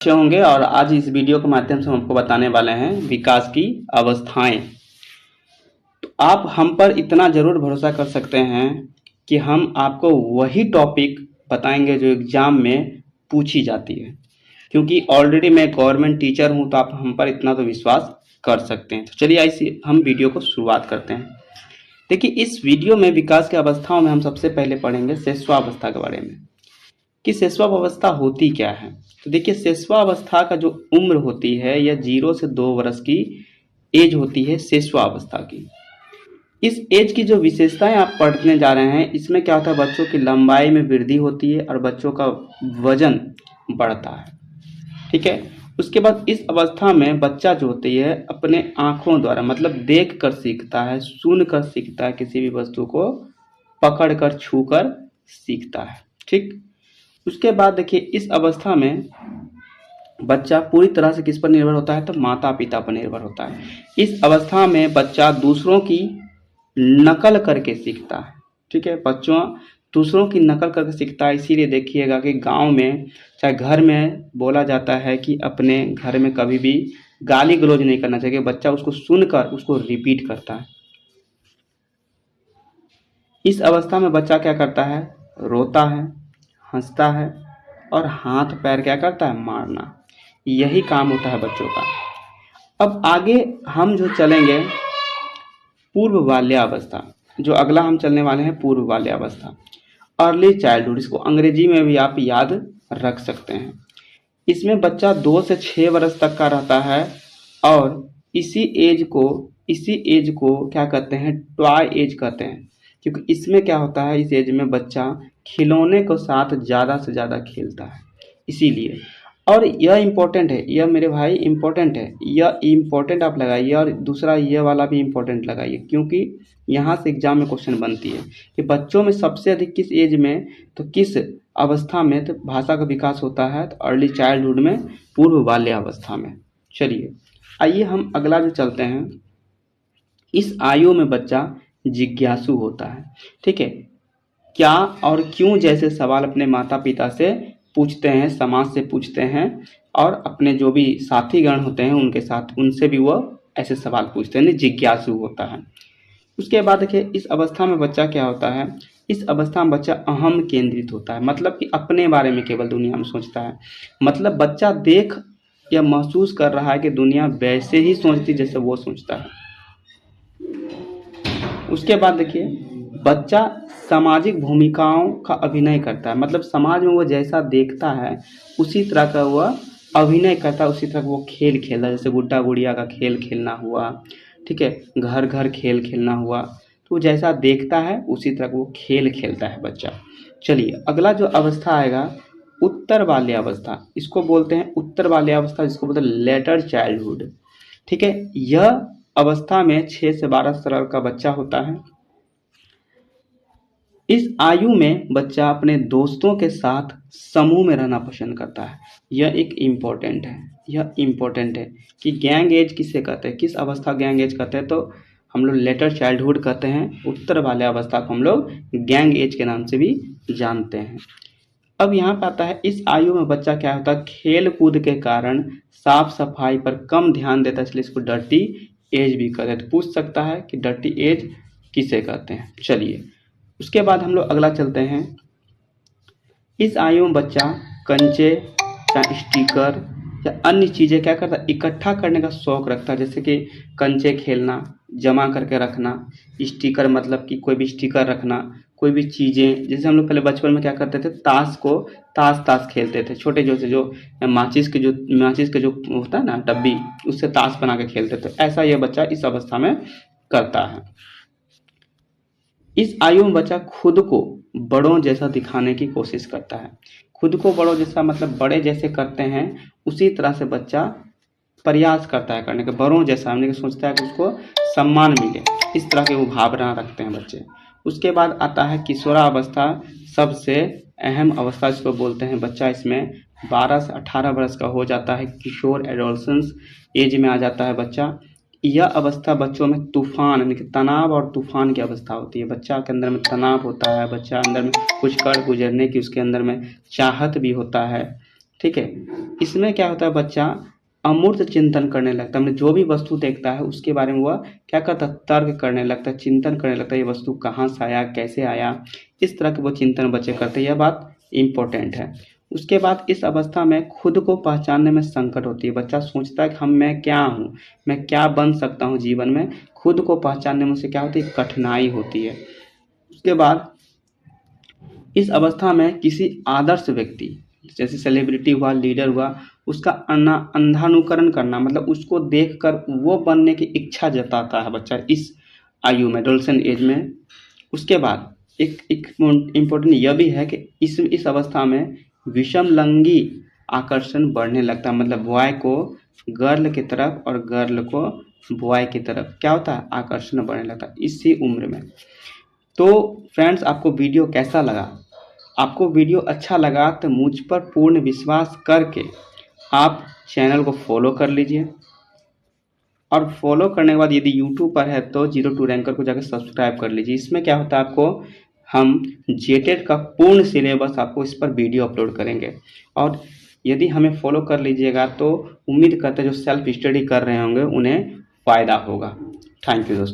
अच्छे होंगे। और आज इस वीडियो के माध्यम से हम आपको बताने वाले हैं विकास की अवस्थाएं। तो आप हम पर इतना जरूर भरोसा कर सकते हैं कि हम आपको वही टॉपिक बताएंगे जो एग्जाम में पूछी जाती है, क्योंकि ऑलरेडी मैं गवर्नमेंट टीचर हूं, तो आप हम पर इतना तो विश्वास कर सकते हैं। तो चलिए ऐसे हम वीडियो को शुरुआत करते हैं। देखिए, इस वीडियो में विकास की अवस्थाओं में हम सबसे पहले पढ़ेंगे शिशुअवस्था के बारे में कि शिशुअवस्था होती क्या है। तो देखिए, शिशुअवस्था का जो उम्र होती है यह 0 से 2 वर्ष की एज होती है शिशुअवस्था की। इस एज की जो विशेषताएं आप पढ़ने जा रहे हैं, इसमें क्या होता है, बच्चों की लंबाई में वृद्धि होती है और बच्चों का वजन बढ़ता है। ठीक है। उसके बाद इस अवस्था में बच्चा जो होती है अपने आंखों द्वारा मतलब देख कर सीखता है, सुन कर सीखता है, किसी भी वस्तु को पकड़ कर छू कर सीखता है। ठीक। उसके बाद देखिए, इस अवस्था में बच्चा पूरी तरह से किस पर निर्भर होता है, तो माता पिता पर निर्भर होता है। इस अवस्था में बच्चा दूसरों की नकल करके सीखता है। ठीक है, बच्चों दूसरों की नकल करके सीखता है। इसीलिए देखिएगा कि गांव में चाहे घर में बोला जाता है कि अपने घर में कभी भी गाली गलौज नहीं करना चाहिए। बच्चा उसको सुनकर उसको रिपीट करता है। इस अवस्था में बच्चा क्या करता है, रोता है, हंसता है और हाथ पैर क्या करता है, मारना। यही काम होता है बच्चों का। अब आगे हम जो चलेंगे पूर्व बाल्यावस्था, जो अगला हम चलने वाले हैं पूर्व बाल्यावस्था, अर्ली चाइल्डहुड। इसको अंग्रेजी में भी आप याद रख सकते हैं। इसमें बच्चा 2 से 6 वर्ष तक का रहता है और इसी एज को क्या कहते हैं, टॉय एज कहते हैं, क्योंकि इसमें क्या होता है, इस एज में बच्चा खिलौने के साथ ज़्यादा से ज़्यादा खेलता है, इसीलिए। और यह इम्पोर्टेंट है, यह मेरे भाई इम्पोर्टेंट है, यह इम्पोर्टेंट आप लगाइए और दूसरा यह वाला भी इम्पोर्टेंट लगाइए, क्योंकि यहाँ से एग्जाम में क्वेश्चन बनती है कि बच्चों में सबसे अधिक किस एज में, तो किस अवस्था में, तो भाषा का विकास होता है तो अर्ली चाइल्डहुड में, पूर्व बाल्यावस्था में। चलिए आइए हम अगला जो चलते हैं। इस आयु में बच्चा जिज्ञासु होता है। ठीक है, क्या और क्यों जैसे सवाल अपने माता पिता से पूछते हैं, समाज से पूछते हैं और अपने जो भी साथीगण होते हैं उनके साथ, उनसे भी वो ऐसे सवाल पूछते हैं, जिज्ञासु होता है। उसके बाद देखिए, इस अवस्था में बच्चा क्या होता है, इस अवस्था में बच्चा अहम केंद्रित होता है, मतलब कि अपने बारे में केवल दुनिया में सोचता है। मतलब बच्चा देख या महसूस कर रहा है कि दुनिया वैसे ही सोचती जैसे वो सोचता है। उसके बाद देखिए, बच्चा सामाजिक भूमिकाओं का अभिनय करता है, मतलब समाज में वो जैसा देखता है उसी तरह का वह अभिनय करता है, उसी तरह वो खेल खेलता है। जैसे गुड्डा गुड़िया का खेल खेलना हुआ, ठीक है, घर घर खेल खेलना हुआ, तो जैसा देखता है उसी तरह वो खेल खेलता है बच्चा। चलिए अगला जो अवस्था आएगा, उत्तर बाल्यावस्था। इसको बोलते हैं उत्तर बाल्यावस्था, जिसको बोलते हैं लेटर चाइल्डहुड। ठीक है, यह अवस्था में 6 से 12 साल का बच्चा होता है। इस आयु में बच्चा अपने दोस्तों के साथ समूह में रहना पसंद करता है। यह एक इम्पोर्टेंट है, यह इम्पोर्टेंट है कि गैंग एज किसे कहते हैं, किस अवस्था गैंग एज कहते हैं, तो हम लोग लेटर चाइल्डहुड कहते हैं। उत्तर बाल्यावस्था को हम लोग गैंग एज के नाम से भी जानते हैं। अब यहाँ पे आता है, इस आयु में बच्चा क्या होता है, खेल कूद के कारण साफ सफाई पर कम ध्यान देता है, इसलिए इसको डर्टी एज भी कहते हैं। तो पूछ सकता है कि डर्टी एज किसे कहते हैं। चलिए उसके बाद हम लोग अगला चलते हैं। इस आयु में बच्चा कंचे या स्टिकर या अन्य चीज़ें क्या करता है, इकट्ठा करने का शौक रखता है। जैसे कि कंचे खेलना, जमा करके रखना, स्टिकर मतलब कि कोई भी स्टिकर रखना, कोई भी चीज़ें। जैसे हम लोग पहले बचपन में क्या करते थे, ताश खेलते थे, छोटे जो माचिस के जो होता है ना डब्बी, उससे ताश बना के खेलते थे। ऐसा यह बच्चा इस अवस्था में करता है। इस आयु में बच्चा खुद को बड़ों जैसा दिखाने की कोशिश करता है। खुद को बड़ों जैसा मतलब बड़े जैसे करते हैं, उसी तरह से बच्चा प्रयास करता है करने का, बड़ों जैसा हमने सोचता है कि उसको सम्मान मिले, इस तरह के वो भावना रखते हैं बच्चे। उसके बाद आता है किशोरावस्था, सबसे अहम अवस्था जिसको बोलते हैं। बच्चा इसमें 12 से 18 वर्ष का हो जाता है, किशोर एडोलसेंस एज में आ जाता है बच्चा। यह अवस्था बच्चों में तूफान यानी कि तनाव और तूफान की अवस्था होती है। बच्चा के अंदर में तनाव होता है, बच्चा अंदर में कुछ कर गुजरने की उसके अंदर में चाहत भी होता है। ठीक है। इसमें क्या होता है, बच्चा अमूर्त चिंतन करने लगता है, मतलब जो भी वस्तु देखता है उसके बारे में वह क्या करता है, तर्क करने लगता है, चिंतन करने लगता है, ये वस्तु कहाँ से आया, कैसे आया, इस तरह के वो चिंतन बच्चे करते हैं। यह बात इम्पोर्टेंट है। उसके बाद इस अवस्था में खुद को पहचानने में संकट होती है। बच्चा सोचता है कि मैं क्या हूँ, मैं क्या बन सकता हूँ जीवन में। खुद को पहचानने में उसे क्या होती है, कठिनाई होती है। उसके बाद इस अवस्था में किसी आदर्श व्यक्ति जैसे सेलिब्रिटी हुआ, लीडर हुआ, उसका अंधानुकरण करना, मतलब उसको देखकर वो बनने की इच्छा जताता है बच्चा इस आयु में, एडोलसेंट एज में। उसके बाद एक इम्पोर्टेंट यह भी है कि इस अवस्था में विषमलिंगी आकर्षण बढ़ने लगता है, मतलब बॉय को गर्ल की तरफ और गर्ल को बॉय की तरफ क्या होता है, आकर्षण बढ़ने लगता है इसी उम्र में। तो फ्रेंड्स, आपको वीडियो कैसा लगा? आपको वीडियो अच्छा लगा तो मुझ पर पूर्ण विश्वास करके आप चैनल को फॉलो कर लीजिए, और फॉलो करने के बाद यदि यूट्यूब पर है तो 02 रैंकर को जाकर सब्सक्राइब कर लीजिए। इसमें क्या होता है, आपको हम जेटेड का पूर्ण सिलेबस आपको इस पर वीडियो अपलोड करेंगे, और यदि हमें फॉलो कर लीजिएगा तो उम्मीद करते हैं जो सेल्फ स्टडी कर रहे होंगे उन्हें फ़ायदा होगा। थैंक यू दोस्तों।